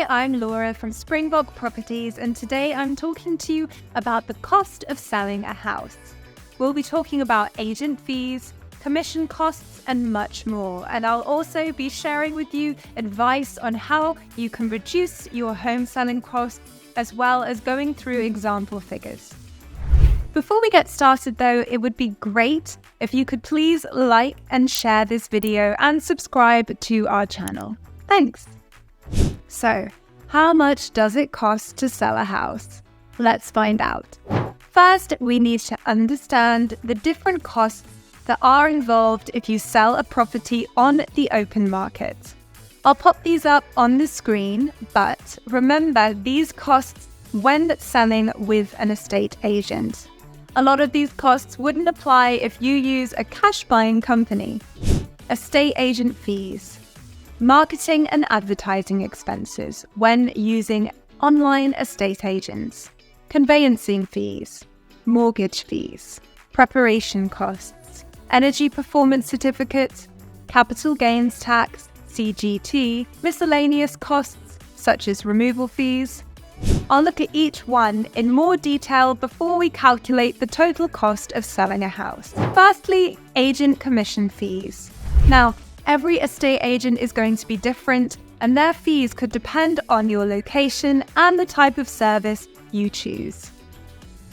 Hi, I'm Laura from Springbok Properties, and today I'm talking to you about the cost of selling a house. We'll be talking about agent fees, commission costs, and much more. And I'll also be sharing with you advice on how you can reduce your home selling costs, as well as going through example figures. Before we get started though, it would be great if you could please like and share this video and subscribe to our channel. Thanks! So, how much does it cost to sell a house? Let's find out. First, we need to understand the different costs that are involved if you sell a property on the open market. I'll pop these up on the screen, but remember these costs when selling with an estate agent. A lot of these costs wouldn't apply if you use a cash buying company. Estate agent fees. Marketing and advertising expenses when using online estate agents, conveyancing fees, mortgage fees, preparation costs, energy performance certificates, capital gains tax, CGT, miscellaneous costs such as removal fees. I'll look at each one in more detail before we calculate the total cost of selling a house. Firstly, agent commission fees. Now, every estate agent is going to be different, and their fees could depend on your location and the type of service you choose.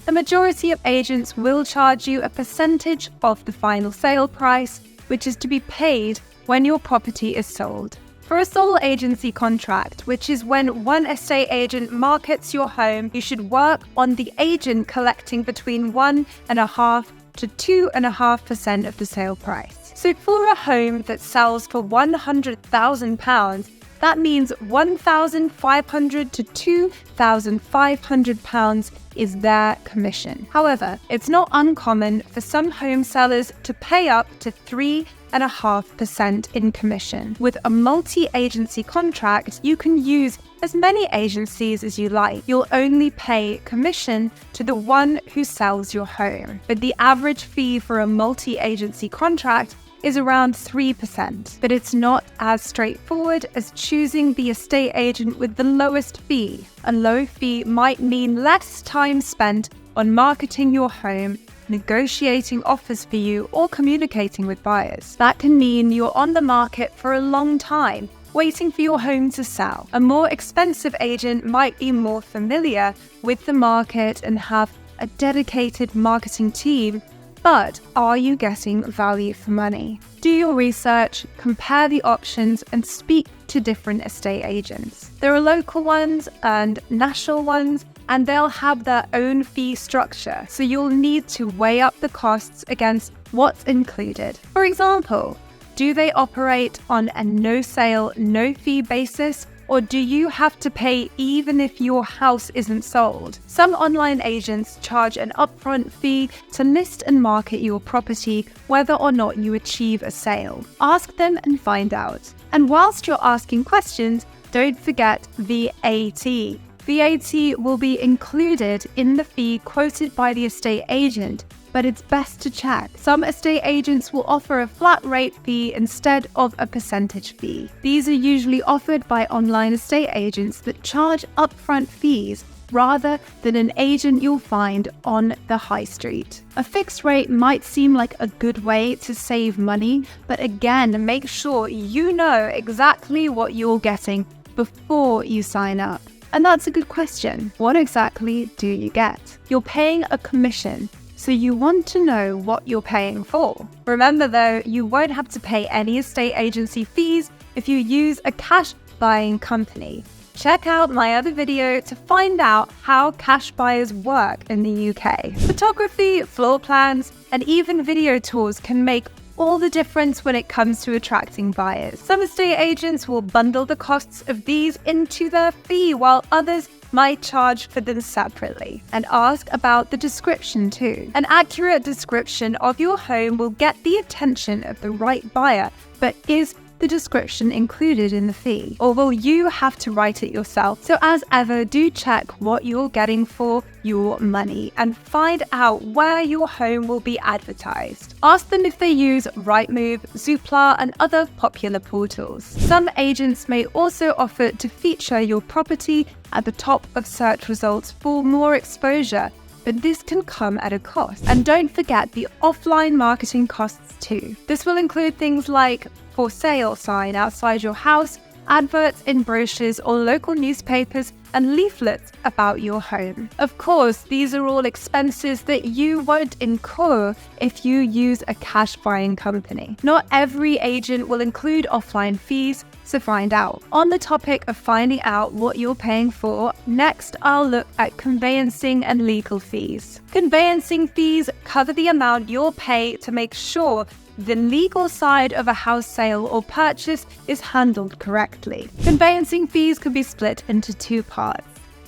The majority of agents will charge you a percentage of the final sale price, which is to be paid when your property is sold. For a sole agency contract, which is when one estate agent markets your home, you should work on the agent collecting between 1.5% to 2.5% of the sale price. So for a home that sells for £100,000, that means £1,500 to £2,500 is their commission. However, it's not uncommon for some home sellers to pay up to 3.5% in commission. With a multi-agency contract, you can use as many agencies as you like. You'll only pay commission to the one who sells your home. But the average fee for a multi-agency contract is around 3%, but it's not as straightforward as choosing the estate agent with the lowest fee. A low fee might mean less time spent on marketing your home, negotiating offers for you, or communicating with buyers. That can mean you're on the market for a long time, waiting for your home to sell. A more expensive agent might be more familiar with the market and have a dedicated marketing team. But are you getting value for money? Do your research, compare the options, and speak to different estate agents. There are local ones and national ones, and they'll have their own fee structure, so you'll need to weigh up the costs against what's included. For example, do they operate on a no-sale, no-fee basis? Or do you have to pay even if your house isn't sold? Some online agents charge an upfront fee to list and market your property whether or not you achieve a sale. Ask them and find out. And whilst you're asking questions, don't forget VAT. VAT will be included in the fee quoted by the estate agent, but it's best to check. Some estate agents will offer a flat rate fee instead of a percentage fee. These are usually offered by online estate agents that charge upfront fees rather than an agent you'll find on the high street. A fixed rate might seem like a good way to save money, but again, make sure you know exactly what you're getting before you sign up. And that's a good question. What exactly do you get? You're paying a commission, so you want to know what you're paying for. Remember though, you won't have to pay any estate agency fees if you use a cash buying company. Check out my other video to find out how cash buyers work in the UK. Photography, floor plans, and even video tours can make all the difference when it comes to attracting buyers. Some estate agents will bundle the costs of these into their fee, while others might charge for them separately. And ask about the description too. An accurate description of your home will get the attention of the right buyer, but is the description included in the fee, or will you have to write it yourself? So as ever, do check what you're getting for your money and find out where your home will be advertised. Ask them if they use Rightmove, Zoopla, and other popular portals. Some agents may also offer to feature your property at the top of search results for more exposure, but this can come at a cost. And don't forget the offline marketing costs too. This will include things like for sale sign outside your house, adverts in brochures or local newspapers, and leaflets about your home. Of course, these are all expenses that you won't incur if you use a cash buying company. Not every agent will include offline fees, so find out. On the topic of finding out what you're paying for, next I'll look at conveyancing and legal fees. Conveyancing fees cover the amount you'll pay to make sure the legal side of a house sale or purchase is handled correctly. Conveyancing fees can be split into two parts.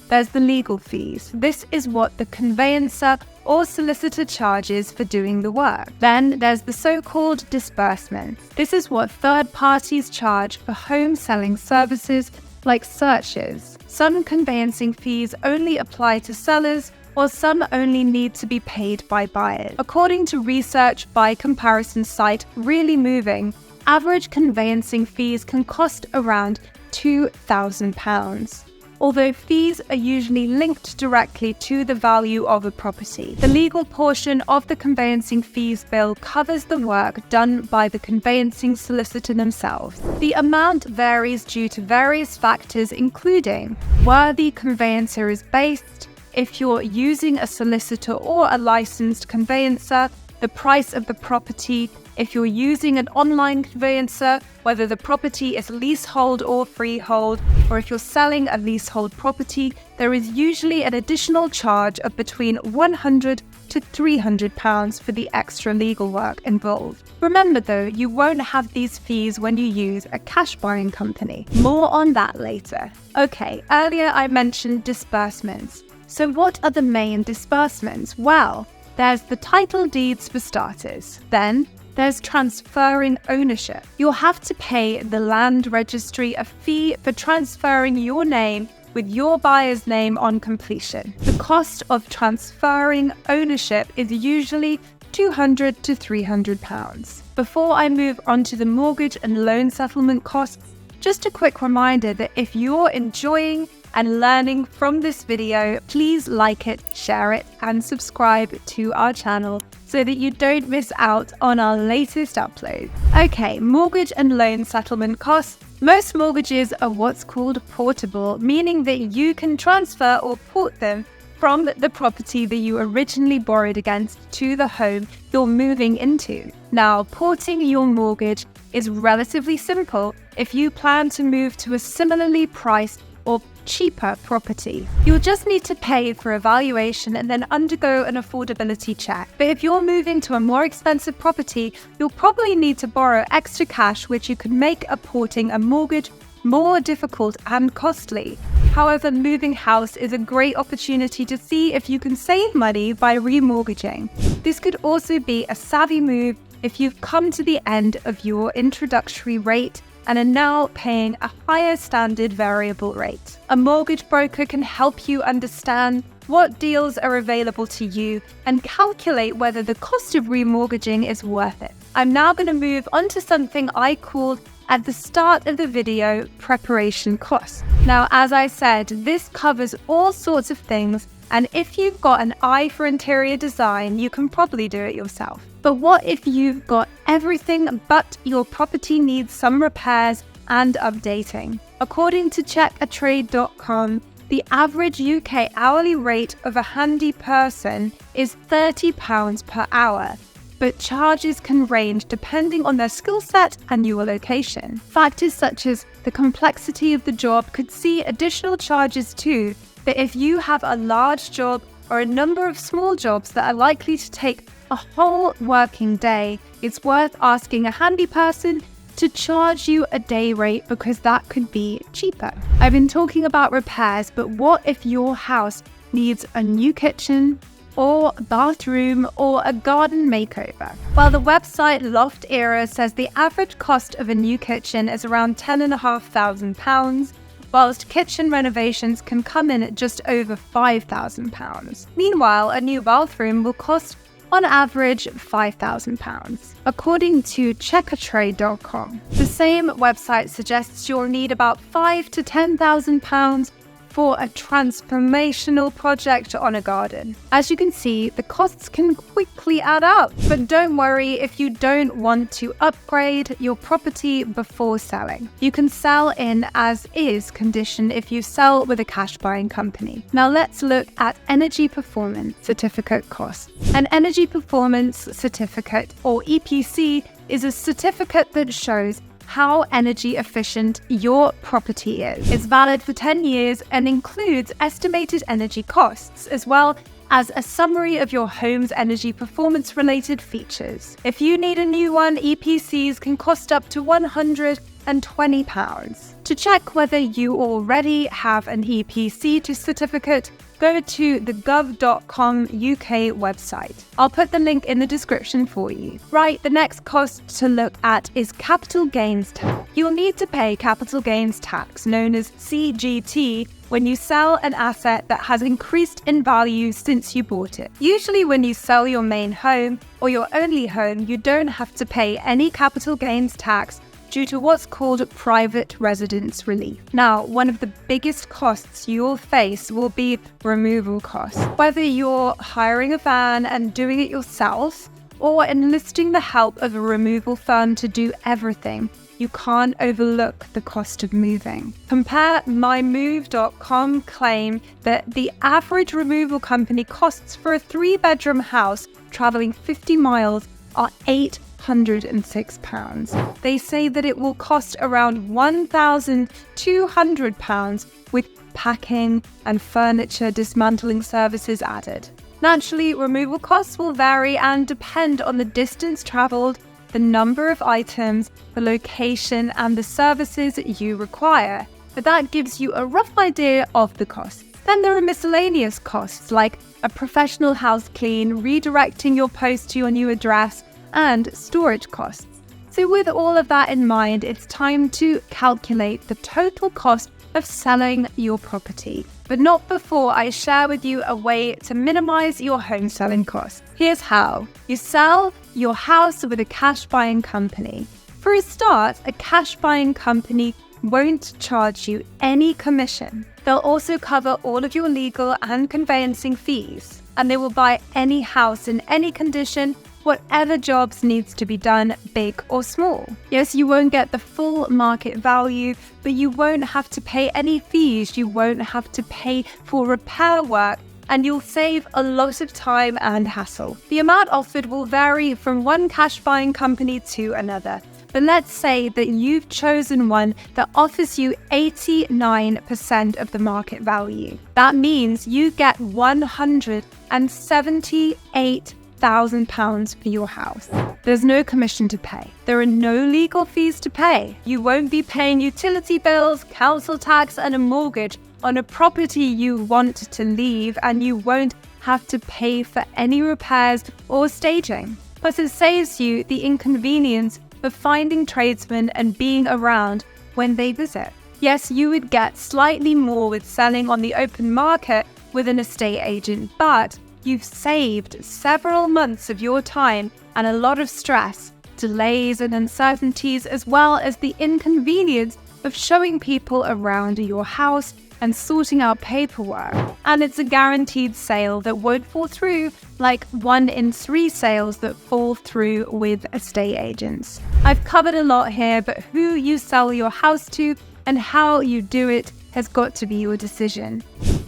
There's the legal fees. This is what the conveyancer or solicitor charges for doing the work. Then there's the so-called disbursements. This is what third parties charge for home selling services like searches. Some conveyancing fees only apply to sellers, while some only need to be paid by buyers. According to research by comparison site Really Moving, average conveyancing fees can cost around £2,000. Although fees are usually linked directly to the value of a property, the legal portion of the conveyancing fees bill covers the work done by the conveyancing solicitor themselves. The amount varies due to various factors, including where the conveyancer is based, if you're using a solicitor or a licensed conveyancer, the price of the property, if you're using an online conveyancer, whether the property is leasehold or freehold, or if you're selling a leasehold property, there is usually an additional charge of between £100 to £300 for the extra legal work involved. Remember though, you won't have these fees when you use a cash buying company. More on that later. Okay, earlier I mentioned disbursements. So what are the main disbursements? Well, there's the title deeds for starters. Then there's transferring ownership. You'll have to pay the land registry a fee for transferring your name with your buyer's name on completion. The cost of transferring ownership is usually £200 to £300. Before I move on to the mortgage and loan settlement costs, just a quick reminder that if you're enjoying and learning from this video, please like it, share it, and subscribe to our channel so that you don't miss out on our latest uploads. Okay, mortgage and loan settlement costs. Most mortgages are what's called portable, meaning that you can transfer or port them from the property that you originally borrowed against to the home you're moving into. Now, porting your mortgage is relatively simple if you plan to move to a similarly priced or cheaper property. You'll just need to pay for a valuation and then undergo an affordability check. But if you're moving to a more expensive property, you'll probably need to borrow extra cash, which you can make porting a mortgage more difficult and costly. However, moving house is a great opportunity to see if you can save money by remortgaging. This could also be a savvy move if you've come to the end of your introductory rate and are now paying a higher standard variable rate. A mortgage broker can help you understand what deals are available to you and calculate whether the cost of remortgaging is worth it. I'm now going to move on to something I called at the start of the video preparation costs. Now, as I said, this covers all sorts of things, and if you've got an eye for interior design, you can probably do it yourself. But what if you've got everything but your property needs some repairs and updating? According to checkatrade.com, the average UK hourly rate of a handy person is £30 per hour, but charges can range depending on their skill set and your location. Factors such as the complexity of the job could see additional charges too, but if you have a large job or a number of small jobs that are likely to take a whole working day, it's worth asking a handy person to charge you a day rate because that could be cheaper. I've been talking about repairs, but what if your house needs a new kitchen, or bathroom, or a garden makeover. While the website Loft Era says the average cost of a new kitchen is around £10,500, whilst kitchen renovations can come in at just over £5,000. Meanwhile, a new bathroom will cost on average £5,000, according to Checkatrade.com. The same website suggests you'll need about £5,000 to £10,000 for a transformational project on a garden. As you can see, the costs can quickly add up. But don't worry if you don't want to upgrade your property before selling. You can sell in as-is condition if you sell with a cash buying company. Now let's look at Energy Performance Certificate costs. An Energy Performance Certificate, or EPC, is a certificate that shows how energy efficient your property is. It's valid for 10 years and includes estimated energy costs, as well as a summary of your home's energy performance related features. If you need a new one, EPCs can cost up to £120. To check whether you already have an EPC certificate, go to the gov.com UK website. I'll put the link in the description for you. Right, the next cost to look at is capital gains tax. You'll need to pay capital gains tax, known as CGT, when you sell an asset that has increased in value since you bought it. Usually when you sell your main home or your only home, you don't have to pay any capital gains tax due to what's called private residence relief. Now, one of the biggest costs you'll face will be removal costs. Whether you're hiring a van and doing it yourself or enlisting the help of a removal firm to do everything, you can't overlook the cost of moving. CompareMyMove.com claim that the average removal company costs for a 3-bedroom house traveling 50 miles are £806. They say that it will cost around £1,200 with packing and furniture dismantling services added. Naturally, removal costs will vary and depend on the distance traveled, the number of items, the location, and the services you require. But that gives you a rough idea of the costs. Then there are miscellaneous costs like a professional house clean, redirecting your post to your new address, and storage costs. So with all of that in mind, it's time to calculate the total cost of selling your property. But not before I share with you a way to minimize your home selling costs. Here's how. You sell your house with a cash buying company. For a start, a cash buying company won't charge you any commission. They'll also cover all of your legal and conveyancing fees, and they will buy any house in any condition, whatever jobs needs to be done, big or small. Yes, you won't get the full market value, but you won't have to pay any fees, you won't have to pay for repair work, and you'll save a lot of time and hassle. The amount offered will vary from one cash buying company to another, but let's say that you've chosen one that offers you 89% of the market value. That means you get £178,000 for your house. There's no commission to pay. There are no legal fees to pay. You won't be paying utility bills, council tax, and a mortgage on a property you want to leave, and you won't have to pay for any repairs or staging. Plus, it saves you the inconvenience of finding tradesmen and being around when they visit. Yes, you would get slightly more with selling on the open market with an estate agent, but you've saved several months of your time and a lot of stress, delays and uncertainties, as well as the inconvenience of showing people around your house and sorting out paperwork. And it's a guaranteed sale that won't fall through like 1 in 3 sales that fall through with estate agents. I've covered a lot here, but who you sell your house to and how you do it has got to be your decision.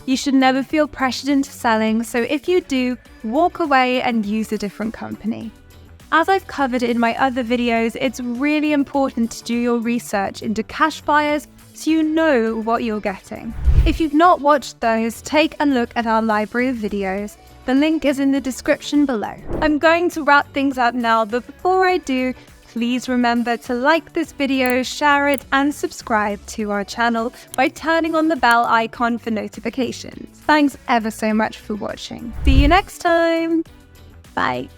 You should never feel pressured into selling, so if you do, walk away and use a different company. As I've covered in my other videos, it's really important to do your research into cash buyers so you know what you're getting. If you've not watched those, take a look at our library of videos. The link is in the description below. I'm going to wrap things up now, but before I do, please remember to like this video, share it, and subscribe to our channel by turning on the bell icon for notifications. Thanks ever so much for watching. See you next time. Bye.